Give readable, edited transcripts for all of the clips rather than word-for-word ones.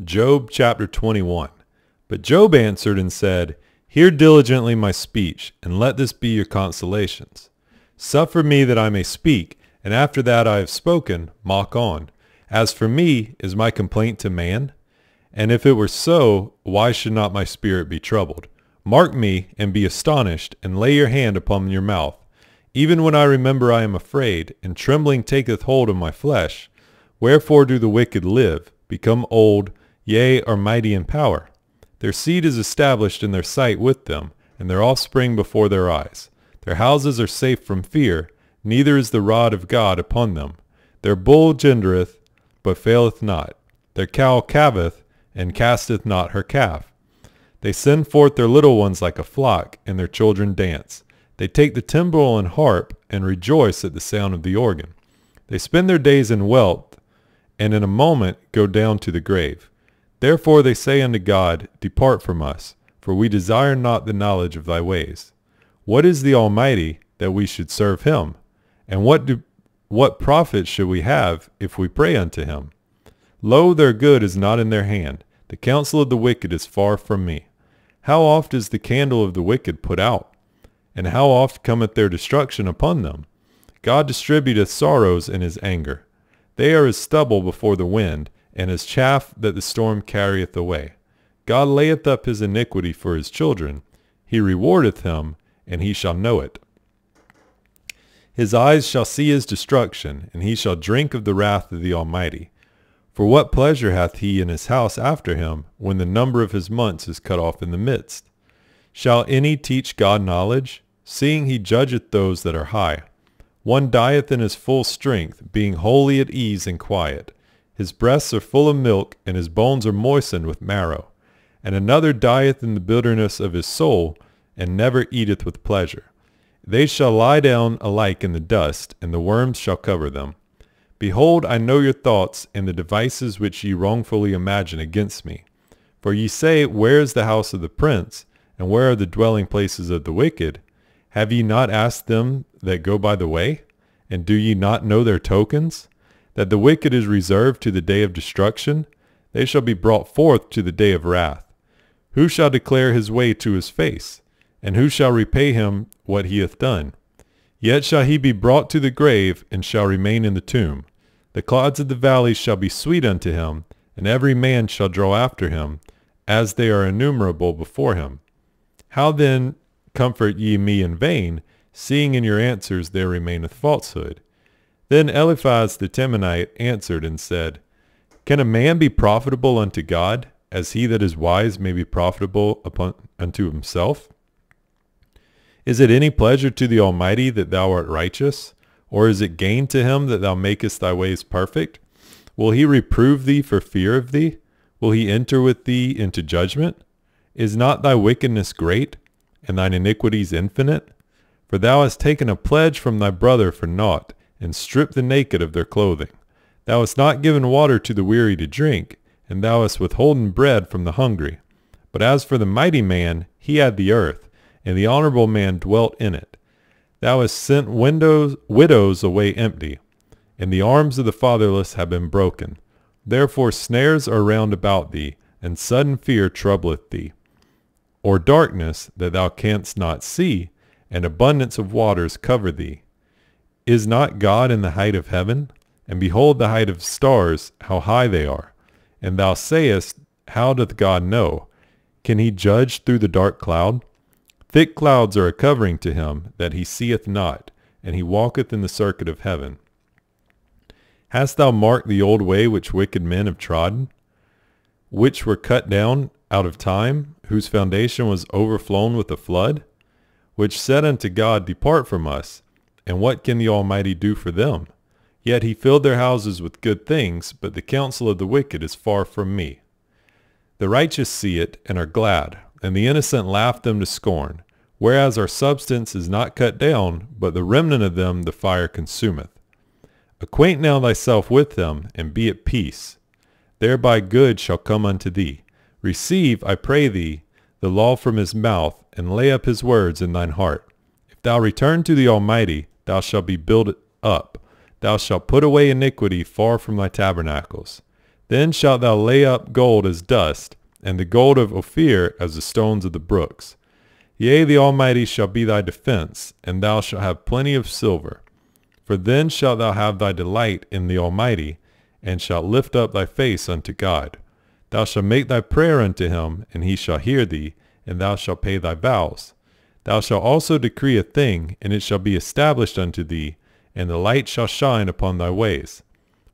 Job chapter 21. But Job answered and said, Hear diligently my speech, and let this be your consolations. Suffer me that I may speak, and after that I have spoken, mock on. As for me, is my complaint to man? And if it were so, why should not my spirit be troubled? Mark me, and be astonished, and lay your hand upon your mouth. Even when I remember I am afraid, and trembling taketh hold of my flesh. Wherefore do the wicked live, become old, yea, are mighty in power? Their seed is established in their sight with them, and their offspring before their eyes. Their houses are safe from fear, neither is the rod of God upon them. Their bull gendereth, but faileth not. Their cow calveth, and casteth not her calf. They send forth their little ones like a flock, and their children dance. They take the timbrel and harp, and rejoice at the sound of the organ. They spend their days in wealth, and in a moment go down to the grave. Therefore they say unto God, Depart from us, for we desire not the knowledge of thy ways. What is the Almighty, that we should serve him? And what profit should we have, if we pray unto him? Lo, their good is not in their hand. The counsel of the wicked is far from me. How oft is the candle of the wicked put out? And how oft cometh their destruction upon them? God distributeth sorrows in his anger. They are as stubble before the wind, and as chaff that the storm carrieth away. God layeth up his iniquity for his children. He rewardeth him, and he shall know it. His eyes shall see his destruction, and he shall drink of the wrath of the Almighty. For what pleasure hath he in his house after him, when the number of his months is cut off in the midst? Shall any teach God knowledge, seeing he judgeth those that are high? One dieth in his full strength, being wholly at ease and quiet. His breasts are full of milk, and his bones are moistened with marrow. And another dieth in the bitterness of his soul, and never eateth with pleasure. They shall lie down alike in the dust, and the worms shall cover them. Behold, I know your thoughts, and the devices which ye wrongfully imagine against me. For ye say, Where is the house of the prince, and where are the dwelling places of the wicked? Have ye not asked them that go by the way? And do ye not know their tokens? That the wicked is reserved to the day of destruction? They shall be brought forth to the day of wrath. Who shall declare his way to his face? And who shall repay him what he hath done? Yet shall he be brought to the grave, and shall remain in the tomb. The clods of the valley shall be sweet unto him, and every man shall draw after him, as they are innumerable before him. How then comfort ye me in vain, seeing in your answers there remaineth falsehood? Then Eliphaz the Temanite answered and said, Can a man be profitable unto God, as he that is wise may be profitable unto himself? Is it any pleasure to the Almighty that thou art righteous? Or is it gain to him that thou makest thy ways perfect? Will he reprove thee for fear of thee? Will he enter with thee into judgment? Is not thy wickedness great, and thine iniquities infinite? For thou hast taken a pledge from thy brother for naught, and stripped the naked of their clothing. Thou hast not given water to the weary to drink, and thou hast withholden bread from the hungry. But as for the mighty man, he had the earth, and the honorable man dwelt in it. Thou hast sent widows away empty, and the arms of the fatherless have been broken. Therefore snares are round about thee, and sudden fear troubleth thee. Or darkness that thou canst not see, and abundance of waters cover thee. Is not God in the height of heaven? And behold the height of stars, how high they are. And thou sayest, How doth God know? Can he judge through the dark cloud? Thick clouds are a covering to him, that he seeth not, and he walketh in the circuit of heaven. Hast thou marked the old way which wicked men have trodden, which were cut down out of time, whose foundation was overflown with a flood? Which said unto God, Depart from us. And what can the Almighty do for them? Yet he filled their houses with good things, but the counsel of the wicked is far from me. The righteous see it, and are glad, and the innocent laugh them to scorn. Whereas our substance is not cut down, but the remnant of them the fire consumeth. Acquaint now thyself with them, and be at peace. Thereby good shall come unto thee. Receive, I pray thee, the law from his mouth, and lay up his words in thine heart. If thou return to the Almighty, thou shalt be built up. Thou shalt put away iniquity far from thy tabernacles. Then shalt thou lay up gold as dust, and the gold of Ophir as the stones of the brooks. Yea, the Almighty shall be thy defense, and thou shalt have plenty of silver. For then shalt thou have thy delight in the Almighty, and shalt lift up thy face unto God. Thou shalt make thy prayer unto him, and he shall hear thee, and thou shalt pay thy vows. Thou shalt also decree a thing, and it shall be established unto thee, and the light shall shine upon thy ways.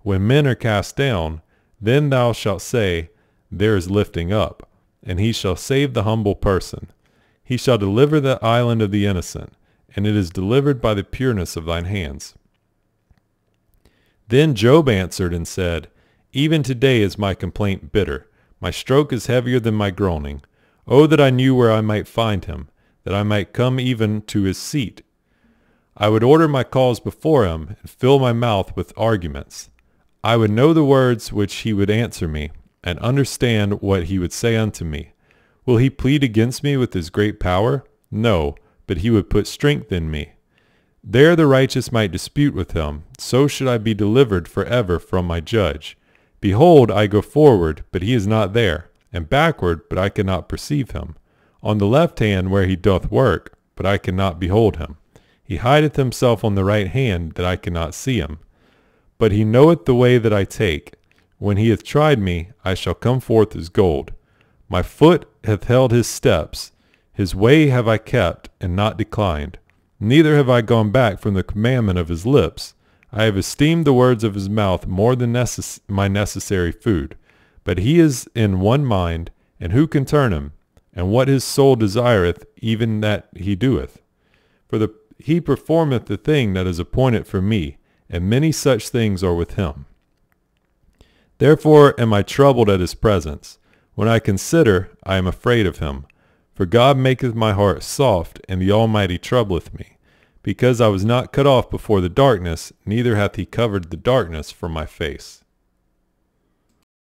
When men are cast down, then thou shalt say, There is lifting up, and he shall save the humble person. He shall deliver the island of the innocent, and it is delivered by the pureness of thine hands. Then Job answered and said, Even today is my complaint bitter. My stroke is heavier than my groaning. Oh, that I knew where I might find him, that I might come even to his seat. I would order my cause before him, and fill my mouth with arguments. I would know the words which he would answer me, and understand what he would say unto me. Will he plead against me with his great power? No, but he would put strength in me. There the righteous might dispute with him, so should I be delivered forever from my judge. Behold, I go forward, but he is not there, and backward, but I cannot perceive him. On the left hand where he doth work, but I cannot behold him. He hideth himself on the right hand, that I cannot see him. But he knoweth the way that I take. When he hath tried me, I shall come forth as gold. My foot hath held his steps. His way have I kept, and not declined. Neither have I gone back from the commandment of his lips. I have esteemed the words of his mouth more than my necessary food. But he is in one mind, and who can turn him? And what his soul desireth, even that he doeth. For he performeth the thing that is appointed for me, and many such things are with him. Therefore am I troubled at his presence. When I consider, I am afraid of him. For God maketh my heart soft, and the Almighty troubleth me. Because I was not cut off before the darkness, neither hath he covered the darkness from my face.